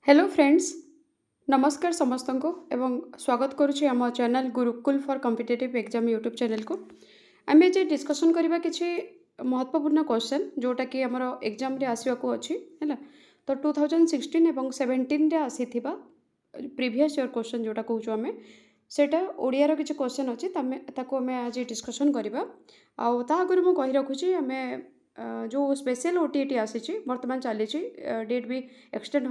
Hello friends, नमस्कार समस्त को एवं स्वागत करुच्ची आम channel Gurukul for competitive exam YouTube channel को। आम आज डिस्कसन करबा किछि महत्वपूर्ण क्वेश्चन जोटा कि हमर एग्जाम रे आसीबा को अछि हैला। तो 2016 एवं 17 रे आसीथिबा प्रीवियस ईयर क्वेश्चन जोटा कहूछु आमे सेटा ओडिया रो किछि क्वेश्चन अछि तमे ताको आमे आज डिस्कसन करबा। आ ता आगर मु कहि रखुछि आमे जो स्पेशल ओटीटी आसी बर्तमान चली डेट भी एक्सटेंड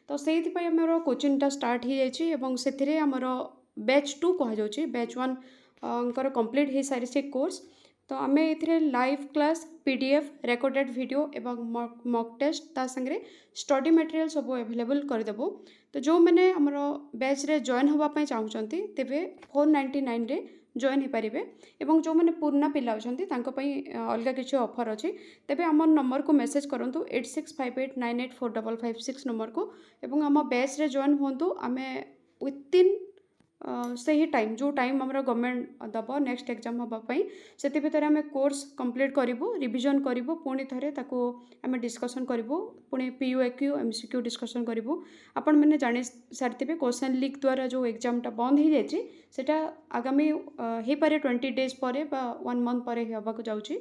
तो से आमर कोचिंगटा स्टार्ट हो जाए आमर बैच 2 कहुच्छे बैच 1 कंप्लीट हो सारी कोर्स। तो आम ए live class PDF recorded video एवं मॉक टेस्ट ता संगे स्टडी मटेरियल सब अवेलेबल करदेबू। तो जो मैंने आमर बैच रे जॉइन होगापी चाहते तेरे 499 रे जॉइन हो पारे एवं जो मैंने पुराना पिला अच्छा अलग किसी ऑफर अच्छी तेरे आम नंबर को मेसेज करूँ 8658984556 नंबर को एवं आम बैच रे जॉइन हूँ आम विथिन से ही टाइम जो टाइम आम गवर्नमेंट दब नेक्स्ट एग्जाम हाँपाई से भितर आम कोर्स कंप्लीट करूँ रिविजन करूँ पुणी थे आम डिस्कसन करूँ पुणी PUAQ MCQ डिस्कसन करूँ। आपण मैंने जानी सारी क्वेश्चन लीक द्वारा जो एग्जामटा बंद हो जाए सेटा आगामी हो पारे 20 डेज पर 1 मंथ पर होगा जाऊँगी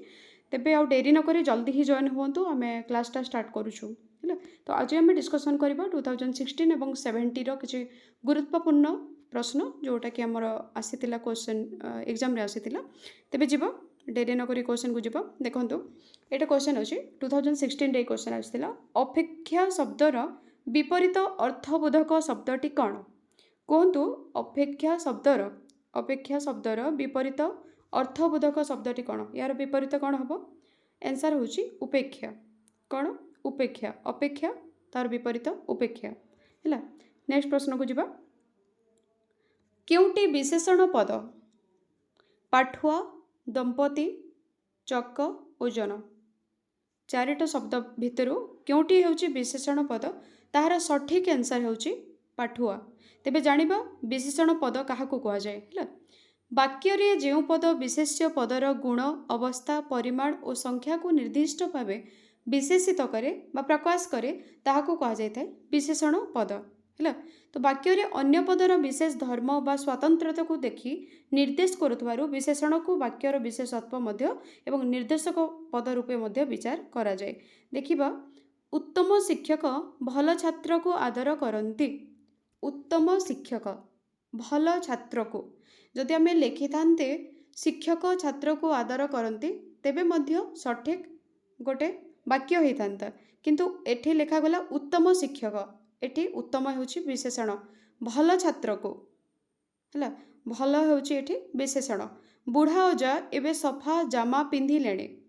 तेबे आउ डेरी नक जल्दी ही जॉइन हूँ आम क्लासटा स्टार्ट करुँ है। तो आज आम डिस्कसन करवा 2016 और 17 किसी गुरुत्वपूर्ण प्रश्न जोटा कि आमर आसीला क्वेश्चन एग्जाम रे आसीला तेबे जीव डेरी नक क्वेश्चन को जीव देखो ये क्वेश्चन अच्छी 2016 रे क्वेश्चन आसीला अपेक्षा शब्दर विपरीत अर्थबोधक शब्दटी कौन कहतु अपेक्षा शब्दर विपरीत अर्थबोधक शब्दटी कौन यार विपरीत कौन हम आंसर हूँ उपेक्षा कौन उपेक्षा अपेक्षा तार विपरीत उपेक्षा है। नेक्स्ट प्रश्न को जीवा केउटी विशेषण पद पाठुआ दंपति चक ओजन चारिटा शब्द भितर केउटी होउची विशेषण पद ताहार सठिक आंसर होउची पाठुआ। तेबे जानिबा विशेषण पद काहाकू कहा जाए है वाक्य रे जेउ पद विशेष्य पदर गुण अवस्था परिमाण और संख्या को निर्दिष्ट भाव विशेषित करे बा प्रकाश करे ताहाकू कहा जाए विशेषण पद है। तो वाक्य रे अन्य पदर विशेष धर्म बा स्वतंत्रता को देखि निर्देश करुथबारु विशेषण को वाक्यर विशेषत्व मध्य एवं निर्देशक पद रूपे मध्य विचार करा जाए। देखिबा उत्तम शिक्षक भल छात्र को आदर करती उत्तम शिक्षक भल छात्र को जदि आम लिखि थांते शिक्षक छात्र को आदर करती तेबे मध्य सठिक गोटे वाक्य होता किंतु एठी लिखा गला उत्तम शिक्षक एठी उत्तम होची विशेषण भल छात्र को है भल होची एठी विशेषण बुढ़ा अजा एवं सफा जामा पिंधिले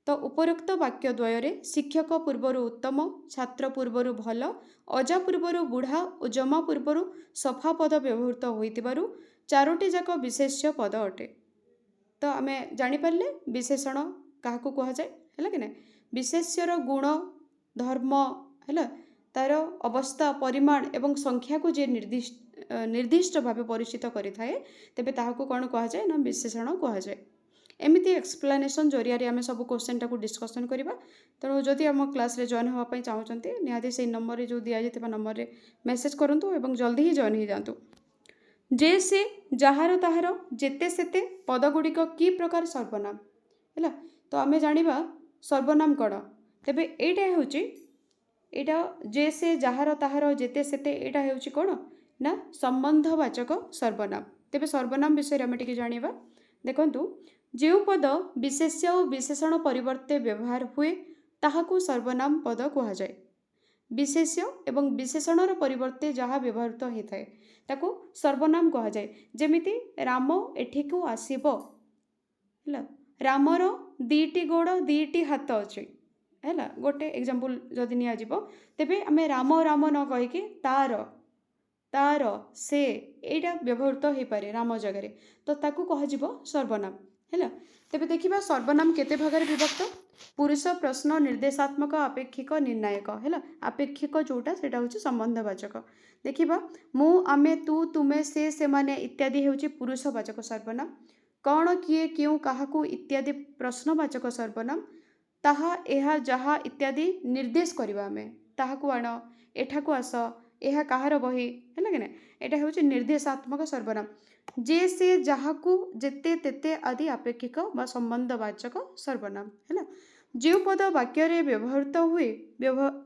तो उपरोक्त वाक्य द्वय शिक्षक पूर्वर उत्तम छात्र पूर्वर भल अजा पूर्वर बुढ़ा और जमा पूर्वर सफा पद व्यवहृत होइतिबारु चारोटी जाक विशेष्य पद अटे। तो आम जानीपारे विशेषण क्या कह जाए है कि ना विशेष्यर गुण धर्म है तार अवस्था परिमाण एवं संख्या को जे निर्दिष्ट भाव परिचित करें तेबे ताहाकू कौन कह जाए ना विशेषण कह जाए। एमती एक्सप्लेनेशन जरिया आम सब क्वेश्चन टाक डिस्कसन करवा। तेणु जदि आम क्लास रे जॉइन होगापी चाहते निहाती से नंबर जो दि जाता नंबर रे मेसेज करूँ और जल्दी ही जॉइन हो जातु। जे से जार ताहार जेते सेते पदगुड़िक कि प्रकार सर्वनाम है। तो आम जाना सर्वनाम कौन तेबे एटा हूँ एटा जे से जार ताहार जेते सेते एटा हूँ कौन ना संबंधवाचक सर्वनाम। तेबे सर्वनाम विषय आम टिके जानिबा। देखंतु जो पद विशेष्य और विशेषण परिवर्ते व्यवहार हुए ताहाकू सर्वनाम पद कह जाए। विशेष्य एवं विशेषणर परिवर्ते जहाँ व्यवहृत होता है ताको सर्वनाम कह जाए। जेमिति राम एठिकू आसीबो है रामर दीटी गोड़ दीटी हाथ अच्छे है गोटे एग्जांपल जदि निया जिवो तेबे आमे राम राम न कहिके तार तार से एटा व्यवहृत हो पारे राम जगह तो ताकू कह जिवो सर्वनाम है। तेबे देखिबा सर्वनाम केते भागरे विभक्त पुरुष प्रश्न निर्देशात्मक आपेक्षिक निर्णायक है आपेक्षिक जोटा सेटा होची संबंधवाचक। देखिबा मु आमे तू तुमे से माने इत्यादि होची पुरुषवाचक सर्वनाम कौन किए क्यों काहाकू इत्यादि प्रश्नवाचक सर्वनाम ताहा एहा जहा इत्यादि निर्देश करवा आमे ତାହାକୁ ଆଣ, ଏଠାକୁ ଆସ, ଏହା କାହାର ବହି, ହେଲା କି ନା। ଏଇଟା ହେଉଛି ନିର୍ଦ୍ଦେଶାତ୍ମକ ସର୍ବନାମ। ଯେ ସେ ଯାହାକୁ ଯେତେ ତେତେ ଆଦି ଆପେକ୍ଷିକ ବା ସମ୍ବନ୍ଧବାଚକ ସର୍ବନାମ, ହେଲା। ଯେଉଁ ପଦ ବାକ୍ୟରେ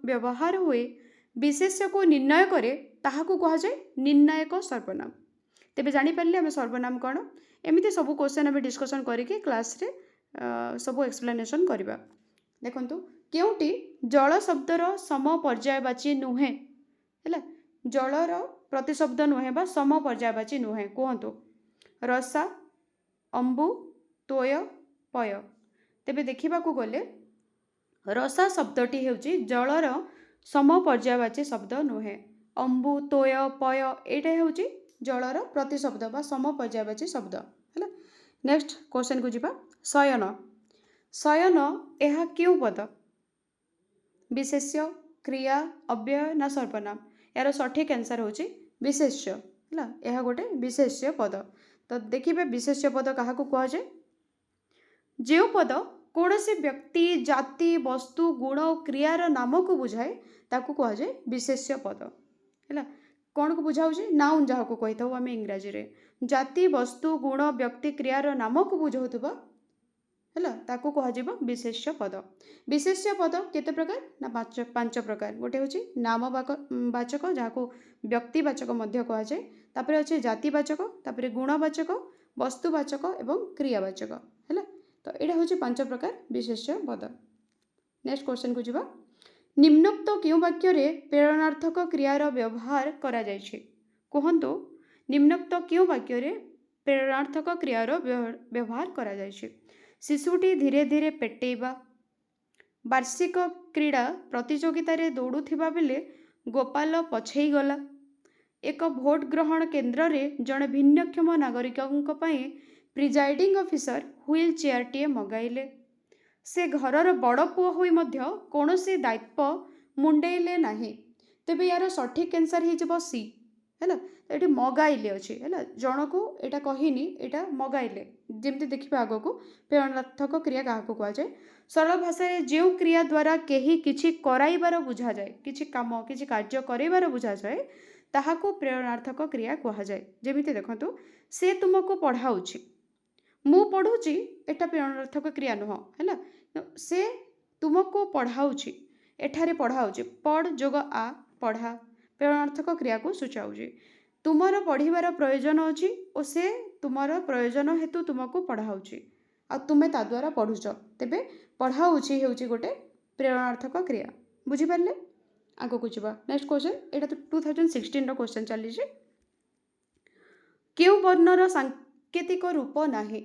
ବ୍ୟବହାର ହୁଏ ବିଶେଷ୍ୟକୁ ନିର୍ଣ୍ଣୟ କରେ ତାହାକୁ କୁହାଯାଏ ନିର୍ଣ୍ଣାୟକ ସର୍ବନାମ। ତେବେ ଜାଣିପାରିଲେ ଆମେ ସର୍ବନାମ କ'ଣ। ଏମିତି ସବୁ କ୍ୱେଶ୍ଚନ୍ ଆମେ ଡିସ୍କସନ୍ କରିକି କ୍ଲାସ୍ରେ ସବୁ ଏକ୍ସପ୍ଲାନେସନ୍ କରିବା। ଦେଖନ୍ତୁ, କେଉଁଟି ଜଳ ଶବ୍ଦର ସମପର୍ଯ୍ୟାୟବାଚୀ ନୁହେଁ, ହେଲା। ଜଳର ପ୍ରତିଶବ୍ଦ ନୁହେଁ ବା ସମପର୍ଯ୍ୟାୟବାଚୀ ନୁହେଁ, କୁହନ୍ତୁ। ରସା, ଅମ୍ବୁ, ତୋୟ, ପୟ। ତେବେ ଦେଖିବାକୁ ଗଲେ ରସା ଶବ୍ଦଟି ହେଉଛି ଜଳର ସମପର୍ଯ୍ୟାୟବାଚୀ ଶବ୍ଦ ନୁହେଁ। ଅମ୍ବୁ, ତୋୟ, ପୟ ଏଇଟା ହେଉଛି ଜଳର ପ୍ରତିଶବ୍ଦ ବା ସମପର୍ଯ୍ୟାୟବାଚୀ ଶବ୍ଦ, ହେଲା। ନେକ୍ସଟ କ୍ୱେଶ୍ଚନକୁ ଯିବା। ଶୟନ। ଶୟନ ଏହା କେଉଁ ପଦ? ବିଶେଷ୍ୟ, କ୍ରିୟା, ଅବ୍ୟୟ ନା ସର୍ବନାମ? ଏହାର ସଠିକ୍ ଆନ୍ସର ହେଉଛି ବିଶେଷ୍ୟ, ହେଲା। ଏହା ଗୋଟେ ବିଶେଷ୍ୟ ପଦ। ତ ଦେଖିବେ ବିଶେଷ୍ୟ ପଦ କାହାକୁ କୁହାଯାଏ? ଯେଉଁ ପଦ କୌଣସି ବ୍ୟକ୍ତି, ଜାତି, ବସ୍ତୁ, ଗୁଣ ଓ କ୍ରିୟାର ନାମକୁ ବୁଝାଏ ତାକୁ କୁହାଯାଏ ବିଶେଷ୍ୟ ପଦ, ହେଲା। କ'ଣକୁ ବୁଝାଉଛି? ନାଉନ୍ ଯାହାକୁ କହିଥାଉ ଆମେ ଇଂରାଜୀରେ। ଜାତି, ବସ୍ତୁ, ଗୁଣ, ବ୍ୟକ୍ତି, କ୍ରିୟାର ନାମକୁ ବୁଝାଉଥିବା, ହେଲା, ତାକୁ କୁହାଯିବ ବିଶେଷ୍ୟ ପଦ। ବିଶେଷ୍ୟ ପଦ କେତେ ପ୍ରକାର? ନା ପାଞ୍ଚ ପ୍ରକାର। ଗୋଟେ ହେଉଛି ନାମବାଚକ, ଯାହାକୁ ବ୍ୟକ୍ତିବାଚକ ମଧ୍ୟ କୁହାଯାଏ। ତାପରେ ଅଛି ଜାତିବାଚକ, ତାପରେ ଗୁଣବାଚକ, ବସ୍ତୁବାଚକ ଏବଂ କ୍ରିୟାବାଚକ, ହେଲା। ତ ଏଇଟା ହେଉଛି 5 ପ୍ରକାର ବିଶେଷ୍ୟ ପଦ। ନେକ୍ସଟ କ୍ୱେଶ୍ଚନକୁ ଯିବା। ନିମ୍ନୋକ୍ତ କେଉଁ ବାକ୍ୟରେ ପ୍ରେରଣାର୍ଥକ କ୍ରିୟାର ବ୍ୟବହାର କରାଯାଇଛି? କୁହନ୍ତୁ, ନିମ୍ନୋକ୍ତ କେଉଁ ବାକ୍ୟରେ ପ୍ରେରଣାର୍ଥକ କ୍ରିୟାର ବ୍ୟବହାର କରାଯାଇଛି? ଶିଶୁଟି ଧୀରେ ଧୀରେ ପେଟେଇବା, ବାର୍ଷିକ କ୍ରୀଡ଼ା ପ୍ରତିଯୋଗିତାରେ ଦୌଡ଼ୁଥିବା ବେଳେ ଗୋପାଳ ପଛେଇ ଗଲା, ଏକ ଭୋଟ ଗ୍ରହଣ କେନ୍ଦ୍ରରେ ଜଣେ ଭିନ୍ନକ୍ଷମ ନାଗରିକଙ୍କ ପାଇଁ ପ୍ରିଜାଇଡିଂ ଅଫିସର ହୁଇଲ୍ ଚେୟାରଟିଏ ମଗାଇଲେ, ସେ ଘରର ବଡ଼ ପୁଅ ହୋଇ ମଧ୍ୟ କୌଣସି ଦାୟିତ୍ୱ ମୁଣ୍ଡେଇଲେ ନାହିଁ। ତେବେ ୟାର ସଠିକ୍ ଆନ୍ସର ହେଇଯିବ ସି, ହେଲା। ଏଠି ମଗାଇଲେ ଅଛି, ହେଲା। ଜଣକୁ ଏଇଟା କହିନି, ଏଇଟା ମଗାଇଲେ। ଯେମିତି ଦେଖିବା ଆଗକୁ ପ୍ରେରଣାର୍ଥକ କ୍ରିୟା କାହାକୁ କୁହାଯାଏ? ସରଳ ଭାଷାରେ ଯେଉଁ କ୍ରିୟା ଦ୍ୱାରା କେହି କିଛି କରାଇବାର ବୁଝାଯାଏ, କିଛି କାମ, କିଛି କାର୍ଯ୍ୟ କରାଇବାର ବୁଝାଯାଏ ତାହାକୁ ପ୍ରେରଣାର୍ଥକ କ୍ରିୟା କୁହାଯାଏ। ଯେମିତି ଦେଖନ୍ତୁ, ସେ ତୁମକୁ ପଢ଼ାଉଛି, ମୁଁ ପଢ଼ୁଛି, ଏଟା ପ୍ରେରଣାର୍ଥକ କ୍ରିୟା ନୁହଁ, ହେଲା। ସେ ତୁମକୁ ପଢ଼ାଉଛି, ଏଠାରେ ପଢ଼ାଉଛି, ପଢ଼ ଯୋଗ ଆ, ପଢ଼ା ପ୍ରେରଣାର୍ଥକ କ୍ରିୟାକୁ ସୂଚାଉଛି। ତୁମର ପଢ଼ିବାର ପ୍ରୟୋଜନ ଅଛି ଓ ସେ ତୁମର ପ୍ରୟୋଜନ ହେତୁ ତୁମକୁ ପଢ଼ାଉଛି ଆଉ ତୁମେ ତା ଦ୍ୱାରା ପଢ଼ୁଛ। ତେବେ ପଢ଼ାଉଛି ହେଉଛି ଗୋଟେ ପ୍ରେରଣାର୍ଥକ କ୍ରିୟା। ବୁଝିପାରିଲେ? ଆଗକୁ ଯିବା। ନେକ୍ସଟ କ୍ୱେଶ୍ଚନ, ଏଇଟା ତ 2016ର କ୍ୱେଶ୍ଚନ ଚାଲିଛି। କେଉଁ ବର୍ଣ୍ଣର ସାଙ୍କେତିକ ରୂପ ନାହିଁ?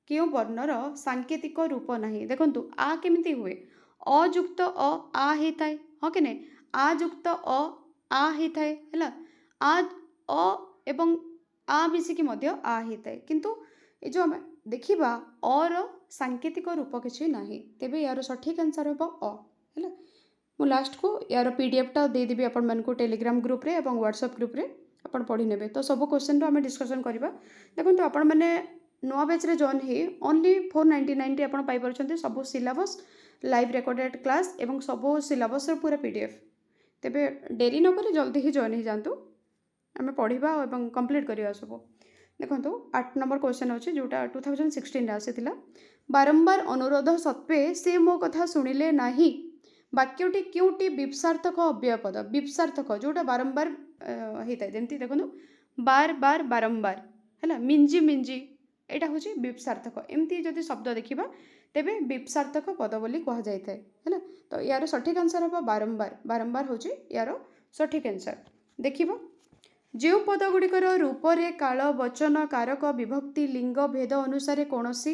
କେଉଁ ବର୍ଣ୍ଣର ସାଙ୍କେତିକ ରୂପ ନାହିଁ? ଦେଖନ୍ତୁ, ଆ କେମିତି ହୁଏ? ଅ ଯୁକ୍ତ ଅ ଆ ହେଇଥାଏ, ହଁ କି ନାହିଁ? ଆ ଯୁକ୍ତ ଅ ଆ ହେଇଥାଏ, ହେଲା। ଅ ଏବଂ ଆ ମିଶିକି ମଧ୍ୟ ଆ ହେଇଥାଏ। କିନ୍ତୁ ଏ ଯେଉଁ ଆମେ ଦେଖିବା ଅର ସାଙ୍କେତିକ ରୂପ କିଛି ନାହିଁ। ତେବେ ୟାର ସଠିକ୍ ଆନ୍ସର ହେବ ଅ, ହେଲା। ମୁଁ ଲାଷ୍ଟକୁ ୟାର PDF ଦେଇଦେବି ଆପଣମାନଙ୍କୁ ଟେଲିଗ୍ରାମ ଗ୍ରୁପ୍ରେ ଏବଂ ହ୍ୱାଟ୍ସଆପ୍ ଗ୍ରୁପ୍ରେ, ଆପଣ ପଢ଼ି ନେବେ। ତ ସବୁ କ୍ୱେଶ୍ଚନର ଆମେ ଡିସ୍କସନ୍ କରିବା। ଦେଖନ୍ତୁ, ଆପଣମାନେ ନୂଆ ବ୍ୟାଚ୍ରେ ଜଏନ୍ ହେଇ ଓନ୍ଲି 499ରେ ଆପଣ ପାଇପାରୁଛନ୍ତି ସବୁ ସିଲାବସ୍, ଲାଇଭ୍ ରେକର୍ଡେଡ଼ କ୍ଲାସ୍ ଏବଂ ସବୁ ସିଲାବସ୍ର ପୁରା PDF। ତେବେ ଡେରି ନକରି ଜଲ୍ଦି ହିଁ ଜଏନ୍ ହେଇଯାଆନ୍ତୁ, ଆମେ ପଢ଼ିବା ଏବଂ କମ୍ପ୍ଲିଟ୍ କରିବା ସବୁ। ଦେଖନ୍ତୁ, 8 ନମ୍ବର କ୍ୱେଶ୍ଚନ୍ ଅଛି, ଯେଉଁଟା 2016ରେ ଆସିଥିଲା। ବାରମ୍ବାର ଅନୁରୋଧ ସତ୍ତ୍ୱେ ସେ ମୋ କଥା ଶୁଣିଲେ ନାହିଁ, ବାକ୍ୟଟି କେଉଁଟି ବିପ୍ସାର୍ଥକ ଅବ୍ୟୟ ପଦ? ବିପ୍ସାର୍ଥକ ଯେଉଁଟା ବାରମ୍ବାର ହେଇଥାଏ, ଯେମିତି ଦେଖନ୍ତୁ, ବାର ବାର ବାରମ୍ବାର, ହେଲା। ମିଞ୍ଜି ମିଞ୍ଜି, ଏଇଟା ହେଉଛି ବିପ୍ସାର୍ଥକ। ଏମିତି ଯଦି ଶବ୍ଦ ଦେଖିବା ତେବେ ବିପ୍ସାର୍ଥକ ପଦ ବୋଲି କୁହାଯାଇଥାଏ, ହେଲା। ତ ୟାର ସଠିକ୍ ଆନ୍ସର ହେବ ବାରମ୍ବାର। ବାରମ୍ବାର ହେଉଛି ୟାର ସଠିକ୍ ଆନ୍ସର। ଦେଖିବ, ଯେଉଁ ପଦଗୁଡ଼ିକର ରୂପରେ, କାଳ, ବଚନ, କାରକ, ବିଭକ୍ତି, ଲିଙ୍ଗ ଭେଦ ଅନୁସାରେ କୌଣସି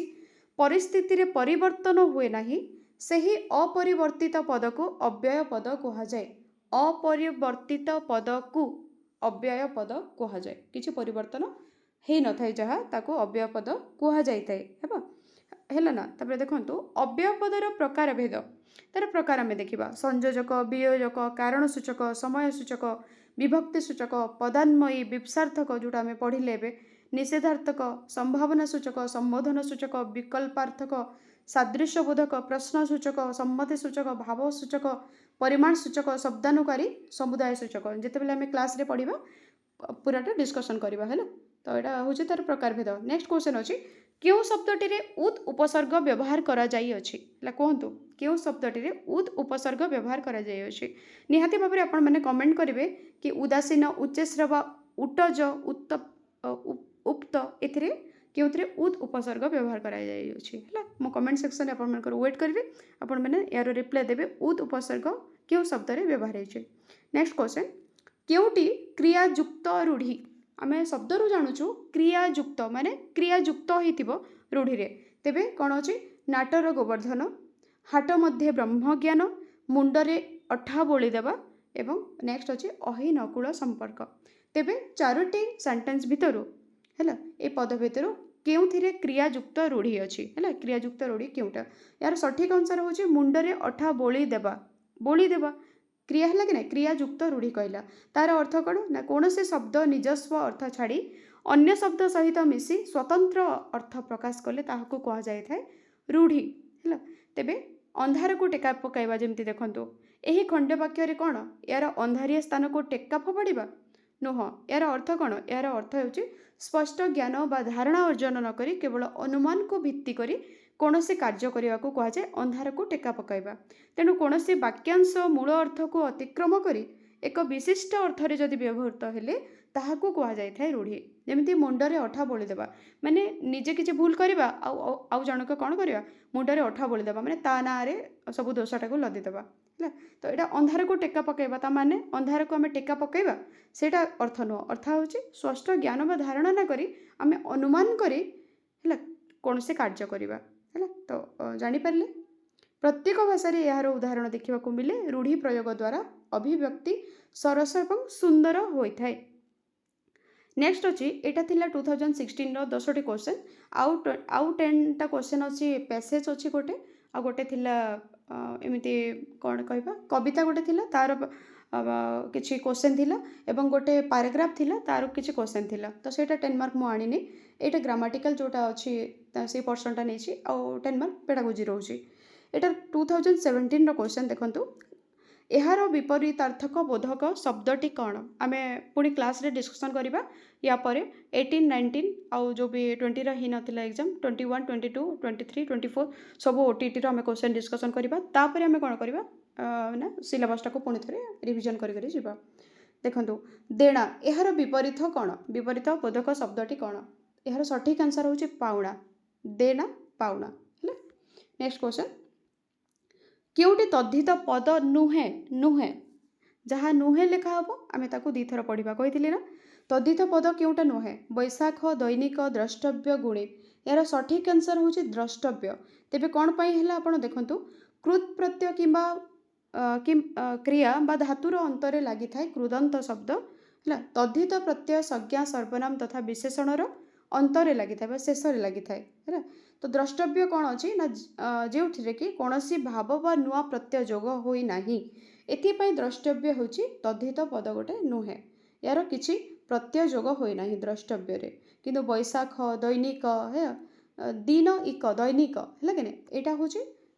ପରିସ୍ଥିତିରେ ପରିବର୍ତ୍ତନ ହୁଏ ନାହିଁ ସେହି ଅପରିବର୍ତ୍ତିତ ପଦକୁ ଅବ୍ୟୟ ପଦ କୁହାଯାଏ। ଅପରିବର୍ତ୍ତିତ ପଦକୁ ଅବ୍ୟୟ ପଦ କୁହାଯାଏ। କିଛି ପରିବର୍ତ୍ତନ ହେଇନଥାଏ ଯାହା, ତାକୁ ଅବ୍ୟୟ ପଦ କୁହାଯାଇଥାଏ, ହେଲା ନା। ତାପରେ ଦେଖନ୍ତୁ, ଅବ୍ୟୟ ପଦର ପ୍ରକାର ଭେଦ, ତାର ପ୍ରକାର ଆମେ ଦେଖିବା। ସଂଯୋଜକ, ବିୟୋଜକ, କାରଣ ସୂଚକ, ସମୟ ସୂଚକ, ବିଭକ୍ତି ସୂଚକ, ପଦାନ୍ମୟୀ, ବିପ୍ସାର୍ଥକ ଯେଉଁଟା ଆମେ ପଢ଼ିଲେ ଏବେ, ନିଷେଧାର୍ଥକ, ସମ୍ଭାବନା ସୂଚକ, ସମ୍ବୋଧନ ସୂଚକ, ବିକଳ୍ପାର୍ଥକ, सादृश्यबोधक प्रश्नसूचक सम्मतिसूचक भावसूचक परिमाणसूचक शब्दानुकारी समुदाय सूचक जितेबाला आम क्लास रे पढ़ा पूराटा डिस्कसन करवा है तो यहाँ हूँ तार प्रकार भेद। नेक्स्ट क्वेश्चन अच्छी क्यों शब्दटी उद उपसर्ग व्यवहार करा कहतु क्यों शब्दटी उद उपसर्ग व्यवहार करा निहाती भाव में आपण मैंने कमेंट करेंगे कि उदासीन उच्चश्रव उटज उत्त उक्त एथिरे क्योंथे उद उपसर्ग व्यवहार कराला मो कमेंट सेक्शन में आप वेट करेंगे आपण मैंने यार रिप्लाई देवे उद उपसर्ग क्यों शब्द व्यवहार होइछे। नेक्स्ट क्वेश्चन क्योंटी क्रियायुक्त रूढ़ी आम शब्द रू जानुचु क्रियायुक्त माने क्रियायुक्त होइतिबो रूढ़ी रे तेबे कौन अच्छी नाटर गोवर्धन हाट मध्य ब्रह्मज्ञान मुंडरे अठा बोली देवा एवं नेक्स्ट अच्छी अहि नकुल संपर्क तेबे चारोटी सेंटेंस भितर है ए पद भितर क्योंथिरे क्रियायुक्त रूढ़ी अच्छी है क्रियायुक्त रूढ़ी क्योंटा यार सठिक आंसर होची मुंडरे अठा बोली देवा क्रिया है कि ना क्रियायुक्त रूढ़ी कहला तार अर्थ कौन ना कौन से शब्द निजस्व अर्थ छाड़ी अन्य शब्द सहित मिसी स्वतंत्र अर्थ प्रकाश कले ताहाको कहा जाय थाए रूढ़ी है तेबे अंधार को टेका पकाइबा जेमती देखंतु एही खंड वाक्य रे कौन यार अंधारिया स्थान को टेका फोपाड़िबा नुह यार अर्थ कौन यार अर्थ होची स्पष्ट ज्ञान बा धारणा अर्जन न करी केवल अनुमान को भित्ति करी कौन से कार्य करने को कहुए अंधार को टेका पकाइबा तेणु कौन से वाक्यांश मूल अर्थ को अतिक्रम करी एक विशिष्ट अर्थरे जदि व्यवहृत हेले ताहाको कहा जाय थाए रूढ़ी जेमती मुंडरे अठा बोली देबा माने निजे किछि भूल करबा आउ जनक कौन करबा मुंडरे अठा बोली देबा माने ता ना रे सब दोषटा को लदी देबा तो यहाँ अंधार को टेका पकाइबा ता माने अंधार को आम टेका पकाइबा सेटा अर्थ नुह अर्थ होची स्पष्ट ज्ञान बा धारणा ना करी आम अनुमान करी है कौन से कार्य करबा है तो जानिपारे प्रत्येक भाषा यार उदाहरण देखा मिले रूढ़ी प्रयोग द्वारा अभिव्यक्ति सरस और सुंदर होता है। नेक्स्ट अच्छी यहाँ थिला 2016 10टी क्वेश्चन आउ 10टा क्वेश्चन अच्छी पैसेज अच्छी गोटे आ गोटे थिला एमती कौन कहबा कविता गोटे थिला तार किसी क्वेश्चन थिला एवं गोटे पैराग्राफ थिला तार किसी क्वेश्चन थिला तो सेटा 10 मार्क मु आनिनी एटा ग्रामाटिकल जोटा अच्छी से पर्सनटा नहीं आउ 10 मार्क पेडागोजी रोची। एटा 2017 रो क्वेश्चन देखंतु यार विपरीतार्थक बोधक शब्दटी कौन आम पुणी क्लास रे डिस्कसन करवा या पर 18 19 आउ जो भी 20 रो ही नथिला एग्जाम 21 22 23 24 सब ओटीटी रो आम क्वेश्चन डिस्कसन करवा तापर आम कौन करवा ना सिलेबसटा को पुणी थे रिविजन करी जीवा। देखंतु देना यार विपरीत कौन विपरीत बोधक शब्दटी कौन यार सठिक आंसर होची पाउणा देना पाउणा है। नेक्स्ट क्वेश्चन क्योंटी तद्धित पद नुहे नुहे जहाँ नुहे लिखा हम आम ताकू दी थर पढ़ा कही ना तद्धित पद क्योंटा नुहे बैशाख दैनिक द्रष्टव्य गुणी यार सठिक आंसर होची द्रष्टव्य तेबे कौन पाई है आपण देखंतु कृत प्रत्यय किंबा क्रिया बा धातुर अंतरे लगी थाए कृदंत शब्द है तद्धित प्रत्यय संज्ञा सर्वनाम तथा विशेषणर अंतरे लगी थाए शेष लगी थाए है तो द्रष्टव्य कौन अच्छी ना जो कि कौन सी भाव बा नुआ प्रत्यय जोग होई नाही एथिपाई द्रष्टव्य होची तद्धित पद गोटे नुहे यार किछि प्रत्यय जोग होई नाही द्रष्टव्य रे किंतु बैशाख दैनिक है दिन इक दैनिक है कि यहाँ हूँ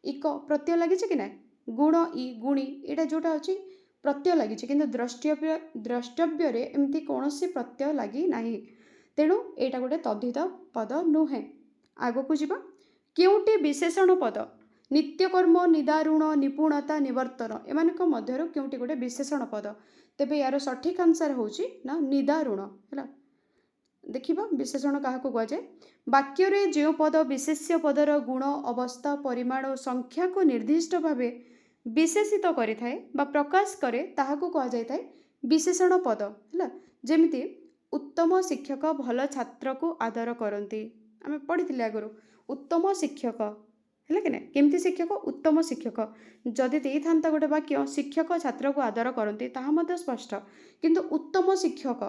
इक प्रत्यय लगी कि ना गुण इ गुणी यहाँ जोटा अच्छी प्रत्यय लगी किंतु द्रष्टव्य रे एमती कौन सी प्रत्यय लगी नाही तेणु यहाँ गोटे तद्धित पद नुहे। आग को जीवा क्योंटी विशेषण पद नित्यकर्म निदारुण निपुणता निवर्तन एमानक मध्यरु क्योंटी गोटे विशेषण पद तेबे यार सठिक आंसर होची ना निदारुण है। देखिबा विशेषण क्या कह जाए वाक्य रे जो पद विशेष्य पदर गुण अवस्था परिमाण और संख्या को निर्दिष्ट भावे विशेषित करि थाए बा प्रकाश करे ताहाको कह जाय थाए विशेषण पद है जेमिति उत्तम शिक्षक भल छात्र को आदर करती आम पढ़ी आगु उत्तम शिक्षक है कि केमती शिक्षक उत्तम शिक्षक जदि दे था गोटे वाक्य शिक्षक छात्र को आदर करती ताहा स्पष्ट किंतु उत्तम शिक्षक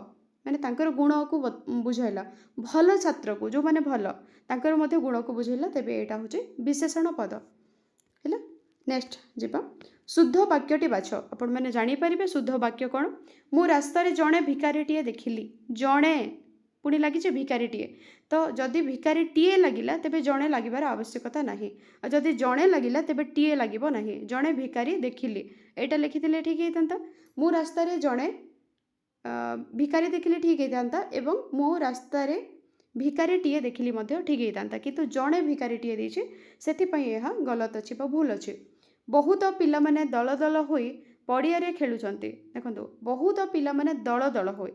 माने तांकर गुण को बुझाइला भल छात्र को जो माने भल तांकर मध्य गुण को बुझाइला तेबे एटा होचे विशेषण पद है। नेक्स्ट जीवा शुद्ध वाक्यटी बाछ आपण मैंने जानी पारिबे शुद्ध वाक्य कौन मु रास्तार जड़े भिकारीटे देखिली जड़े पुणी लगी भिकारीटे तो जदि भिकारीटे लगिला तेबे जड़े लगिबार आवश्यकता नहीं जदि जड़े लगिला तेबे टीए लगिबो नहीं जड़े भिकारी देखिली एटा लिखिथिले ठीक होता मु रास्तार जड़े भिकारी देखिले ठीक होता एवं मो रास्तार भिकारीटे देखिली मध्य ठीक होता किंतु जड़े भिकारीटे देछि सेथिपई यह गलत अच्छी भूल अच्छी बहुत पिला माने दल दल होई पड़िया रे खेलुचंती देखंतु बहुत पिला माने दल दल होई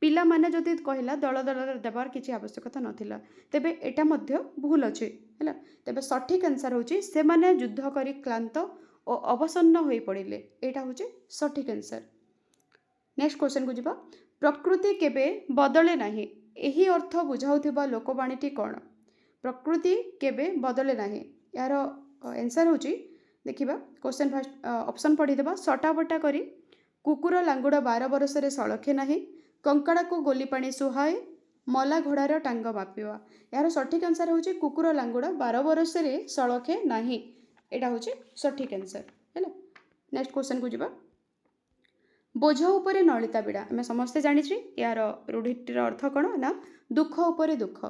पिला माने जदि कहला दल दल देवार किसी आवश्यकता नथिला तेबे एटा मध्य भूल अच्छे है तेबे सठिक आंसर होची से माने युद्ध करी क्लांत और अवसन्न होई पड़िले एटा होची सठिक आंसर। नेक्स्ट क्वेश्चन को जिबा प्रकृति केबे बदले नाही एही अर्थ बुझाउथिबा लोकवाणीटी कोन प्रकृति केबे बदले नाही यार आंसर होची देखिबा क्वेश्चन फर्स्ट ऑप्शन पढ़ी देबा सटाबटा करी कुकुर लांगुड़ 12 बरस रे सळखे नाही कंकड़ा को गोली पानी सुहाए मला घोड़ार टांग मापिवा यार सठिक आंसर होची कुकुर लांगुड़ 12 बरस रे सळखे नाही एटा होची सठिक आंसर हैला। नेक्स्ट क्वेश्चन को जिबा बोझ उपरे नलिता बिड़ा आम समस्ते जानी यार रूढ़िटर अर्थ कौन ना दुख उपरे दुख।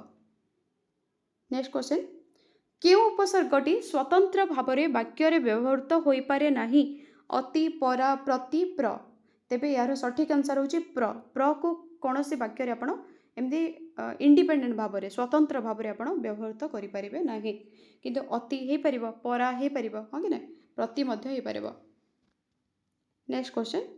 नेक्स्ट क्वेश्चन क्यों उपसर्गटी स्वतंत्र भाव में वाक्य व्यवहृत हो पारे नहीं अति परा प्रति प्र तेबे यार सठिक आंसर होची प्र प्र को कौन से वाक्य आपण एमती इंडिपेंडेंट भाव में स्वतंत्र भाव में आपण व्यवहृत करें ना किंतु अति हो पार परा हो पार हाँ कि ना प्रति हो पार। नेक्स्ट क्वेश्चन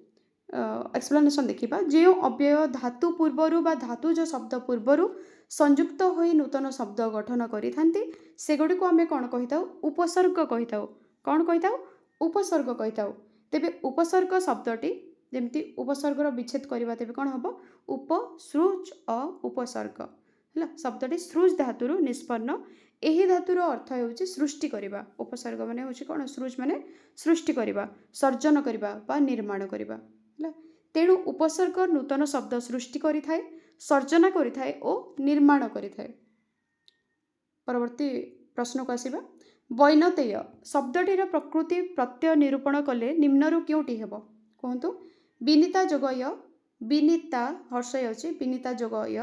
एक्सप्लेनेशन देखिबा जो अव्यय धातु पूर्वर बा धातुज शब्द पूर्वर संयुक्त होई नूतन शब्द गठन करि थांती सेगुडी को आमे कोन कहिताउ उपसर्ग कहिताउ कोन कहिताउ उपसर्ग कहिताउ तेबे उपसर्ग शब्दटी जेमती उपसर्गर विच्छेद करबा तेबे कोन हबो उपसृज अ उपसर्ग हला शब्दटी सृज धातुरु निष्पन्न एही धातुर अर्थ होउची सृष्टि करबा उपसर्ग माने होउची कोन सृज माने सृष्टि करबा सर्जन करबा बा निर्माण करबा तेणु उपसर्ग नूतन शब्द सृष्टि करि थाए सर्जना करि थाए और निर्माण करि थाए। परवर्ती प्रश्न को आसीबा वैनतेय शब्दटीर प्रकृति प्रत्यय निरूपण कले निम्नरु क्योंटी हेबो कहंतु विनीता जोगय विनीता हर्षय अछि विनीता जोगय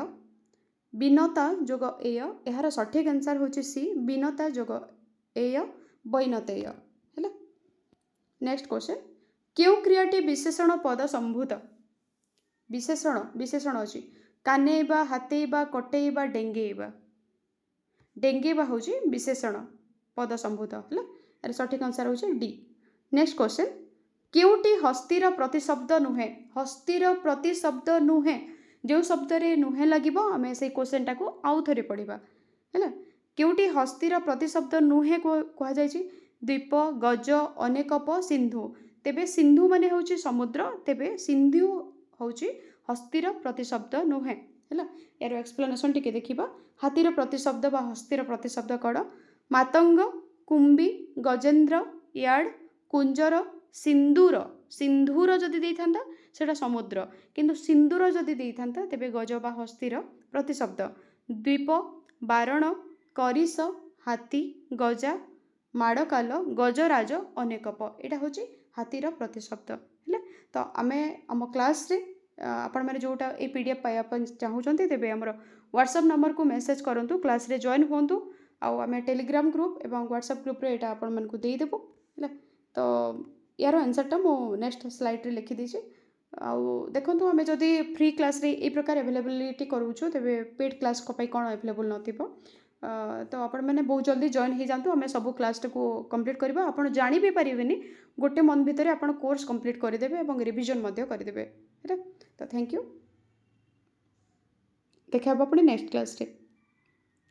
विनता जोग एय एहार सठिक आंसर होछि सी विनता जोग एय वैनतेय हैला। नेक्स्ट क्वेश्चन क्यों क्रियाटी विशेषण पद संभूत विशेषण विशेषण अच्छी कानेबा हाथेबा कटेबा डेंगेबा डेंगेबा हूँ विशेषण पद संभूत है यार सठिक आंसर होची डी। नेक्स्ट क्वेश्चन क्योंटी हस्तीर प्रतिशब्द नुहे हस्तीर प्रतिशब्द नुहे जो शब्द रे नुहे लगिबो आमे से क्वेश्चन टाको आउ थरे पढ़िबा हैला क्योंटी हस्तीर प्रतिशब्द नुहे को कहा जायछि द्वीप गज अनेकप सिंधु तेबे सिंधु माने होची समुद्र तेबे सिंधु होची हस्तीर प्रतिशब्द नुहे हैला यार एक्सप्लेनेशन टिके देखिबा हाथीर प्रतिशब्द बा हस्तीर प्रतिशब्द कड़ मातंग कुंबी गजेंद्र यार्ड कुंजर सिंदूर सिंधुर जदि देइथांता सेटा समुद्र किंतु सिंदूर जदि देइथांता तेबे गज बा हस्तीर प्रतिशब्द द्वीप बारण करिस हाथी गजा माड़काल गजराज अनेकप एटा होची हाथीर प्रतिशब्द है तो आमे आम क्लास रे आपण मैंने जोटा ए पीडीएफ पाइबा चाहूँगी तेज आम व्हाट्सएप नंबर को मेसेज करूँ क्लास रे जॉइन होंतु आम टेलीग्राम ग्रुप एवं व्हाट्सएप ग्रुप रे एटा आपण मानकु देदेबु है तो यार आंसरटा मु नेक्स्ट स्लाइड रे लिखि देछि देखो आम जदि फ्री क्लास रे ए प्रकार अवेलेबिलिटी करूछु तेबे पेड क्लास को पाई कोन अवेलेबल नथिबो तो आपण मैंने बहुत जल्दी जॉइन हो जातु आम सब क्लास को कंप्लीट करबा आपण जानि भी परिबेनी गोटे मंथ भितर आपण कोर्स कंप्लीट करदेबे एवं रिवीजन मध्य करदेबे है तो थैंक यू देखा आपण नेक्स्ट क्लास रे।